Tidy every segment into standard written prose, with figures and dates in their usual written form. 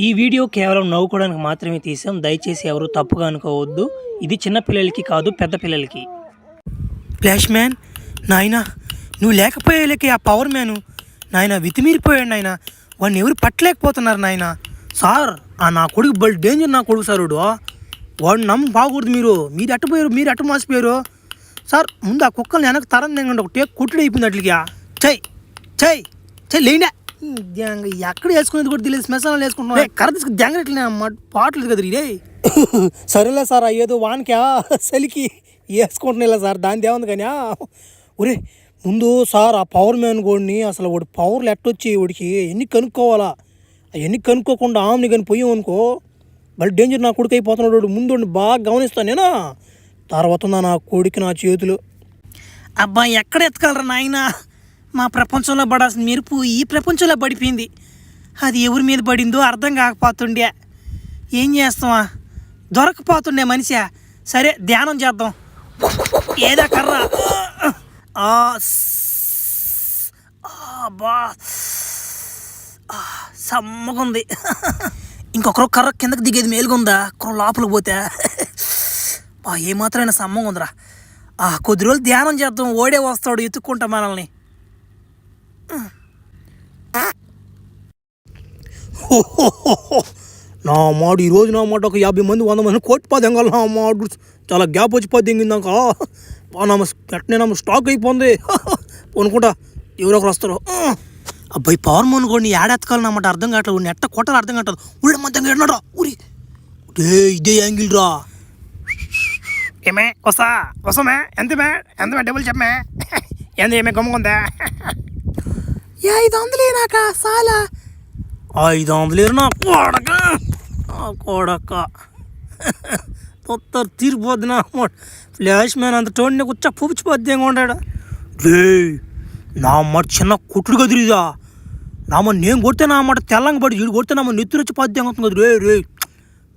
ఈ వీడియో కేవలం నవ్వుకోవడానికి మాత్రమే తీసాం. దయచేసి ఎవరు తప్పుగా అనుకోవద్దు. ఇది చిన్న పిల్లలకి కాదు, పెద్ద పిల్లలకి. ఫ్లాష్ మ్యాన్ నాయనా, నువ్వు లేకపోయేలేకే ఆ పవర్ మ్యాను నాయన వితిమీరిపోయాడు నాయన. వాడిని ఎవరు పట్టలేకపోతున్నారు నాయన. సార్ ఆ నా కొడుకు బల్ డేంజర్ నా కొడుకు సార్. వాడు నమ్మ బాగకూడదు. మీరు అట్టపోయారు, మీరు అట్ట మాసిపోయారు సార్. ముందు ఆ కుక్కల్ని వెనక తరం తెంగండి. ఒకటే కుట్టుడు అయిపోయింది అట్లకి. చెయ్ చెయ్ చెయ్ లేండా. ఎక్కడ వేసుకునేది కూడా తెలియదు. శ్మశానాలు వేసుకుంటున్నా. కర్ర తీసుకు దెంగట్లే పాటలేదు కదా రే. సరేలే సార్, అయ్యేదో వానికా చలికి వేసుకుంటున్నా సార్. దాని దేవుంది కానీ ఒరే ముందు సార్ ఆ పవర్ మ్యాన్ కోడిని అసలు వాడు పవర్లు ఎట్టొచ్చి వాడికి ఎన్ని కనుక్కోవాలా. అవన్నీ కనుక్కోకుండా ఆమెని కానీ పోయాం అనుకో మళ్ళీ డేంజర్ నా కొడుకు అయిపోతున్నాడు. వాడు ముందు బాగా గమనిస్తాను నేనా. తర్వాత నా కొడుకు నా చేతులు. అబ్బా ఎక్కడ ఎత్తగలరా నాయన. మా ప్రపంచంలో పడాల్సిన మెరుపు ఈ ప్రపంచంలో పడిపోయింది. అది ఎవరి మీద పడిందో అర్థం కాకపోతుండే. ఏం చేస్తావా, దొరకపోతుండే మనిషి. సరే ధ్యానం చేద్దాం. ఏదా కర్ర. బా సమ్మగుంది. ఇంకొకరు కర్ర కిందకి దిగేది మేలుగుందా, ఒకరు లోపలికి పోతే బా ఏమాత్రమైనా సమ్మగా ఉందిరా. కొద్ది రోజులు ధ్యానం చేద్దాం. ఓడే వస్తాడు ఎత్తుక్కుంటా మనల్ని. నా మాడు ఈరోజు నా మాట ఒక 50 మంది 100 మంది కోటి పదెంగాలి. నా మాడు చాలా గ్యాప్ వచ్చి పద్దెంగిందాక ఎట్టనే స్టాక్ అయిపోయింది అనుకుంటా. ఎవరొకరు వస్తారు. అబ్బాయి పవర్ మోన్ కూడా ఏడెత్తకాలన్నమాట అర్థం కావట్లేదు. నెట్ట కొట్టాలి అర్థం కావట్లేదు. ఊళ్ళో మధ్యంగా ఎడనరా ఊరి ఇదే యాంగిల్ రా. ఏమే వస్తామే ఎంతమే డబ్బులు చెప్పమే. ఎంత ఏమే గమ్ముకుందా. 500 నాక చాలా 500 నా కొడక తొత్తరు తీరిపోద్ది నా. ఫ్లాష్ మ్యాన్ అంత టోన్ కూర్చో పుచ్చిపోద్ది ఏం ఉంటాడు రే. నా మాట చిన్న కుట్లు కదిరిదా. నా మాట నేను కొడితే నా మాట తెల్లంగా పడి వీడు కొడితే నా మాట నెత్తురు వచ్చి పద్యం అవుతుంది కదా రే.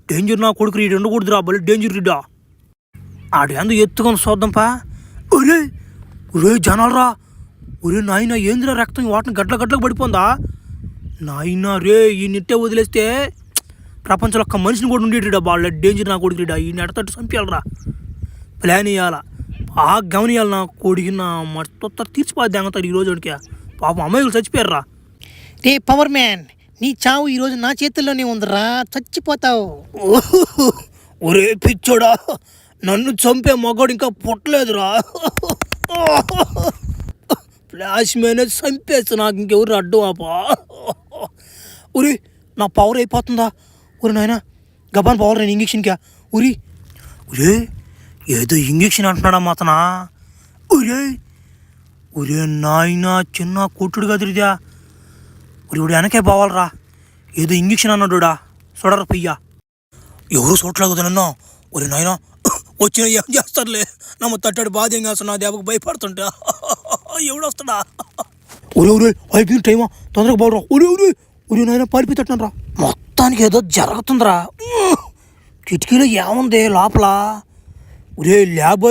డేంజర్ నా కొడుకు రీడు ఉండకూడదురా. బలి డేంజర్ రీడా. ఆడు ఎందుకు ఎత్తుకొని చూద్దాంపా. ఒరే ఒరే జనాలరా. ఒరే నాయన ఏందిరా రక్తం వాటిని గడ్డలకు పడిపోందా నాయన రే. ఈ నెట్టే వదిలేస్తే ప్రపంచంలో ఒక్క మనిషిని కూడా ఉండేటిడా. వాళ్ళ డేంజర్ నా కొడుకు రీడా. ఈ నెడతట్టు చంపేయాలరా. ప్లాన్ వేయాలా, బాగా గమనియాలి. నా కొడుకు నా మొత్తం తీర్చిపోద్ది అంగతారు ఈరోజు వాడికి. పాపం అమ్మాయిలు చచ్చిపోయారా. రే పవర్ మ్యాన్, నీ చావు ఈరోజు నా చేతుల్లోనే ఉందిరా. చచ్చిపోతావు. ఒరే పిచ్చోడా, నన్ను చంపే మగాడు ఇంకా పుట్టలేదురా. ఫ్లాష్ మ్యాన్ చంపేస్తా. నాకు ఇంకెవరు అడ్డం ఆపా. ఉరి నా పవర్ అయిపోతుందా. ఉరి నాయన గబాన్ పవర్ నేను ఇంజక్షన్కా. ఉరి ఒరే ఏదో ఇంజక్షన్ అంటున్నాడా మాతనా. ఒరే నాయన చిన్న కొట్టుడు కదిరిదా. ఒరి వెనకే పోవాలరా. ఏదో ఇంజక్షన్ అన్నాడుడా. చూడరా పియ్యా. ఎవరు చూడలేదు కదా నన్ను. ఒరి నాయన వచ్చిన ఏం చేస్తారులే. నమ్మ తట్టాడు బాధ ఏం చేస్తున్నా. దెబ్బకు భయపడుతుంటా. ఎవడు వస్తాడా. ఒరే అయిపోయింది టైమా. తొందరగా పోవరా. ఒరే నాయన పారిపోతట్టున్నారా. మొత్తానికి ఏదో జరుగుతుందిరా. కిటికీలో ఏముంది లోపల. ఒరే ల్యాబ్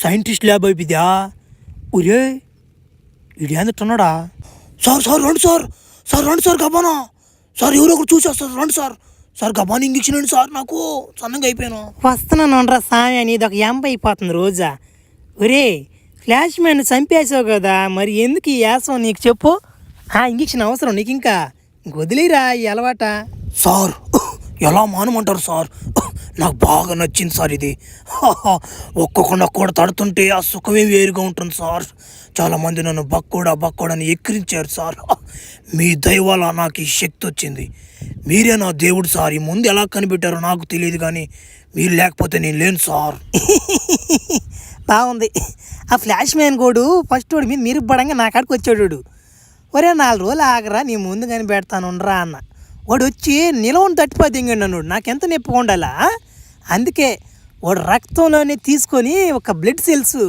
సైంటిస్ట్ ల్యాబ్ అయిపోయిందా. ఒరే ఇది ఏంటన్నాడా. సార్ రండి సార్ గబానా. సార్ ఎవరొకరు చూసేస్తారు. రండి సార్ గబాన్ ఇంజక్షన్ అండి సార్. నాకు సన్నంగా అయిపోయాను. వస్తున్నాను రా సామి. అని ఇది ఒక ఎంప అయిపోతుంది రోజా. ఒరే ఫ్లాష్ మ్యాన్ చంపేసావు కదా, మరి ఎందుకు ఈ యాసం నీకు చెప్పు. ఇంజక్షన్ అవసరం నీకు. ఇంకా వదిలేరా ఈ అలవాట. సార్ ఎలా మానమంటారు సార్. నాకు బాగా నచ్చింది సార్ ఇది. ఒక్కొక్కడు కూడా తడుతుంటే ఆ సుఖమే వేరుగా ఉంటుంది సార్. చాలామంది నన్ను బక్కోడని ఎక్కిరించారు సార్. మీ దయ వల్ల నాకు ఈ శక్తి వచ్చింది. మీరే నా దేవుడు సార్. ఈ ముందు ఎలా కనిపెట్టారో నాకు తెలియదు కానీ మీరు లేకపోతే నేను లేను సార్. బాగుంది. ఆ ఫ్లాష్ మ్యాన్ కోడు ఫస్ట్ వాడి మీద మీరు పడంగా నా కాడికి వచ్చాడు. ఒరే 4 రోజులు ఆగరా, నీ ముందు కనిపెడతాను రా అన్న. వాడు వచ్చి నిలవని తట్టిపోతే అన్నాడు. నాకెంత నొప్పిగా ఉండాలా. అందుకే వాడు రక్తంలోనే తీసుకొని ఒక బ్లడ్ సెల్స్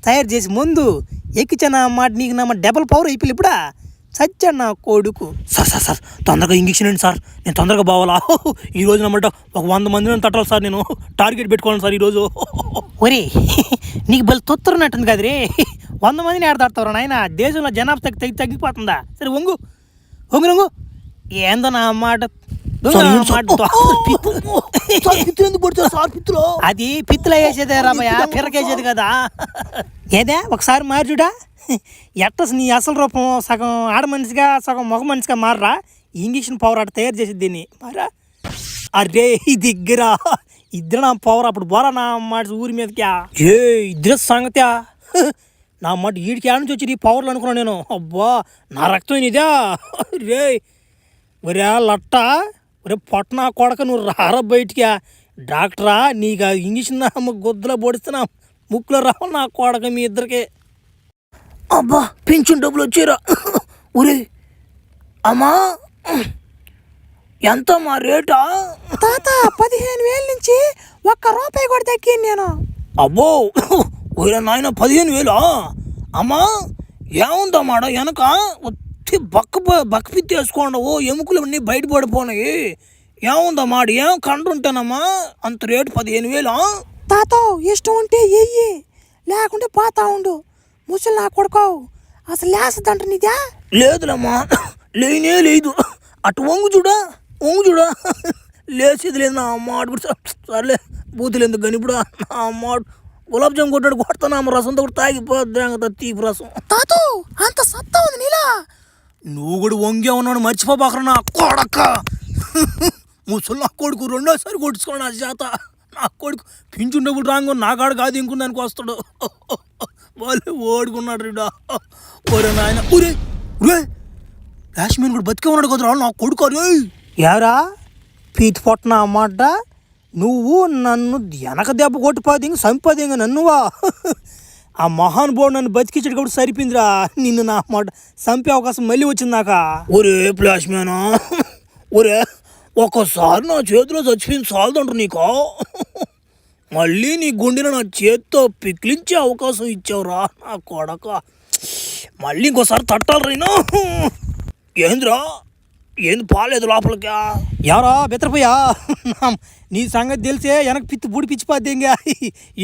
తయారు చేసి ముందు ఎక్కించాను అన్నమాట. నీకు నా డబల్ పవర్ అయిపోయి ఇప్పుడా చచ్చాడు నా కొడుకు. సార్ తొందరగా ఇంజక్షన్ అండి సార్. నేను తొందరగా పోవాలా. ఈరోజు నమ్మట ఒక 100 మందిని తట్టాలి సార్. నేను టార్గెట్ పెట్టుకోవాలి సార్ ఈరోజు. ఒరే నీకు బలి తొత్తున్నట్టుంది కదరే. 100 మందిని ఆడతాడతారు నాయన. దేశంలో జనాభా తగ్గిపోతుందా. సరే వంగు ఏందో నా మాట. అది పిత్తులు వేసేదే రామయ్య, పిర్రకేసేది కదా. ఏదే ఒకసారి మారుడా ఎట్ట నీ అసలు రూపం సగం ఆడ మనిషిగా సగం మగ మనిషిగా మారరా. ఇంజక్షన్ పవర్ అట్ట తయారు చేసేది దీన్ని మారా. అరే దగ్గర ఇద్దరు నా పవర్ అప్పుడు బోరా నా మాట ఊరి మీదకి. ఏ ఇద్దరు సంగతి నా మాట వీడికి ఆడ నుంచి వచ్చి ఈ పవర్లు అనుకున్నాను నేను. అబ్బా నా రక్తం ఇదా రే. ఒరే లట్ట, ఒరే పొట్టనా కొడక నువ్వు రారా బయటికి. డాక్టరా నీకు ఆ ఇంజక్షన్ గుద్దలో పొడిస్తున్నా ముక్కులో రావాలి నా కొడక మీ ఇద్దరికి. అబ్బా పెన్షన్ డబ్బులు వచ్చారా. ఒరే అమ్మా ఎంత మా రేటా? తాత 15,000 నుంచి ₹1 కూడా తగ్గింది నేను. అబ్బో ఒరే నాయన 15,000 అమ్మా. ఏముందమ్మాడ వెనక వచ్చి బక్క పిత్తి వేసుకోండి. ఓ ఎముకలు అన్నీ బయట పడిపోయినాయి. ఏముందమ్మా ఏం కంటుంటానమ్మా అంత రేటు 15,000? తాత ఇష్టం ఉంటే ఎయ్యి, లేకుంటే పోతా ఉండు. ముసలి నా కొడుకోవు అసలు లేసదంట నీదా? లేదులమ్మా లేనే లేదు. అటు వంగు చూడా లేచేది లేదు నా అమ్మ. సర్లే బూతులు ఎందుకు కానీ ఇప్పుడు నా అమ్మ గులాబ్ జామ్ కొట్టాడు అమ్మ రసంతో కూడా తాగిపోద్ది తీపి రసం. తాతూ అంత సత్తా ఉంది నీలా. నువ్వు కూడా వంగే ఉన్నాడు మర్చిపోబాకరా నా కొడక. ముసలి నా కొడుకు రెండోసారి కొట్టుకోండి నా చేత. నా కొడుకు పించుండేప్పుడు రాంగు నా కాడు కాదు ఇంకుని దానికి వస్తాడు. వాళ్ళు ఓడుకున్నాడు రీడా. ఒరే నాయన ఒరే ఒరే కాశ్మీర్ కూడా బతికే ఉన్నాడు కదరా నా కొడుకు. యారా పీతి పొట్టన అమ్మాట నువ్వు నన్ను వెనక దెబ్బ కొట్టిపోది చంపది ఇంకా నన్నువా. ఆ మహానుభావుడు నన్ను బతికించడు కూడా సరిపోయిందిరా. నిన్ను నా మాట చంపే అవకాశం మళ్ళీ వచ్చింది నాక. ఒరే ప్లాస్మేనా ఒరే ఒక్కసారి నా చేతిలో చచ్చిపోయింది చాలదంటారు నీకు. మళ్ళీ నీ గుండెను నా చేతితో పిక్లించే అవకాశం ఇచ్చావురా నా కొడక. మళ్ళీ ఇంకోసారి తట్టాలి రైనా. ఏంద్రా ఏంది పాలేదు లోపలికా? ఎవరా బెత్తరపోయా నీ సంగతి తెలిసే వెనక పిత్తి బుడి పిచ్చిపోద్ది ఇంకా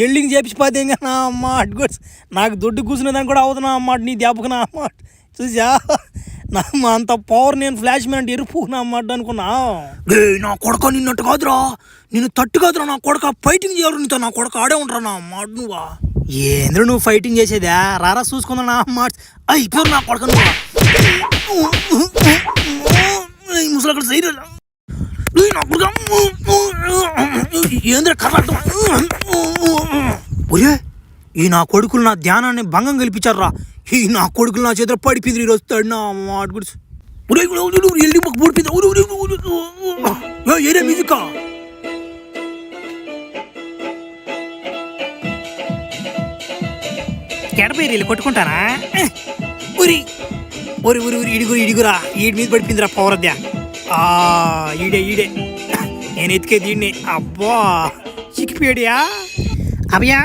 ఎల్లింగ్ చేపించిపోద్ది ఇంకా నా అమ్మ అడ్గొట్స్. నాకు దొడ్డు కూర్చునేదాన్ని కూడా అవుతున్నా అమ్మాట నీ దెబ్బకు నా అమ్మ. చూసా నా అమ్మ అంత పవర్ నేను ఫ్లాష్ మ్యాన్ ఎరుపు నా అమ్మాట అనుకున్నా. నా కొడక నిన్నట్టు కాదురా, నిన్ను తట్టు కాదురా నా కొడక. ఫైటింగ్ చేయరు నీతో నా కొడక ఆడే ఉంటారా నా అమ్మాట. నువ్వా ఏంద్ర నువ్వు ఫైటింగ్ చేసేదా? రారా చూసుకుందా నా అమ్మాట. అయిపోయారు నా కొడక నువ్వు. ముసలి సైడ్ ఏంద్ర కర్ర. ఒరే ఈ నా కొడుకులు నా ధ్యానాన్ని భంగం కల్పించారా. ఈ నా కొడుకులు నా చేతిలో పడిపోయింది ఈరోజు వస్తాడు నా మాట గురించి. ఎల్లి పడిపోయింది ఏరే మ్యూజిక్. ఎడపోయి వీళ్ళు కొట్టుకుంటారా? ఉరి ఒరి ఉరి ఉరి ఇడిగురా ఈడి మీద పడిపోయిందిరా పౌరద్యా. ఈడే నేను ఎతికే దీన్ని. అబ్బా చిక్కిపోయాడియా అభయా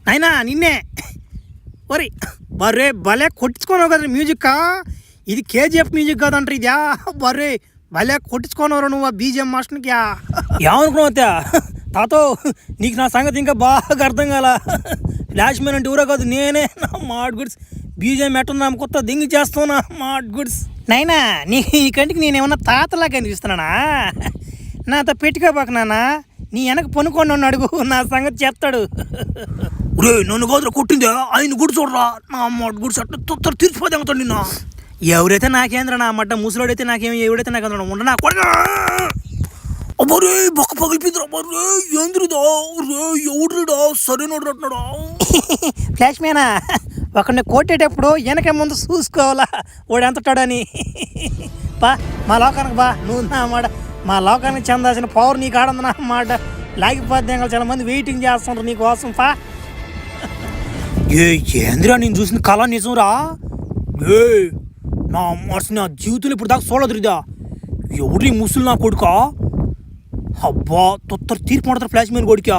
నాయనా నిన్నే. ఒరి బర్రే భలే కొట్టించుకోనావు కదా మ్యూజిక్. ఇది కేజీఎఫ్ మ్యూజిక్ కాదంటారు ఇద్యా. బర్రే భలే కొట్టించుకోనవరా నువ్వు ఆ బీజిఎం మాస్టర్కి. ఏమనుకున్నావు అత్యా తాతో నీకు నా సంగతి ఇంకా బాగా అర్థం కాల. ఫ్లాష్ మ్యాన్ అంటే ఊరా కాదు నేనే నా మాట గుడ్స్. బీజేం ఎట్టున్నా కొత్త దింగి చేస్తావునా మాట గుడ్స్. నైనా నీ కంటికి నేనేమన్నా తాతలా కనిపిస్తున్నానా? నాతో పెట్టుకోబాక నాన్న. నీ వెనక పనుకొని నన్ను అడుగు నా సంగతి చెప్తాడు. రే నన్ను కాదురా కొట్టిందే ఆయన గుడి చూడరా నా మాట గుడిసి అట్లా తొత్తర తీర్చిపోతే అవుతాడు నిన్న. ఎవరైతే నాకేంద్రా నా అమ్మాట ముసలోడైతే నాకేమి ఎవడైతే నాకు ఉండ నా కొడక. అబ్బరే బొక్క పగిలిపోయిందిరా. బర్రే ఏంద్రుదా రే ఎవడురా సరైనడు అంటున్నాడా? ఫ్లాష్ మ్యానా ఒకరిని కొట్టేటప్పుడు వెనక ముందు చూసుకోవాలా వాడు ఎంతటాడని. బా మా లోకానికి బా నువ్వు నా మాట. మా లోకానికి చెందాల్సిన పవర్ నీకు ఆడంది నా మాట. లాగిపోద్ది చాలా మంది వెయిటింగ్ చేస్తుంటారు నీకోసం. పా ఏంద్రా నేను చూసిన కళ నిజంరా. ఏ నా మనసు నా జీవితంలో ఇప్పుడు దాకా చూడదురిదా. ఎవరి ముసులు నా కొడుకా. అబ్బా తొత్తర తీర్పు మాడతారు ఫ్లాష్ మ్యాన్ కొడుకా.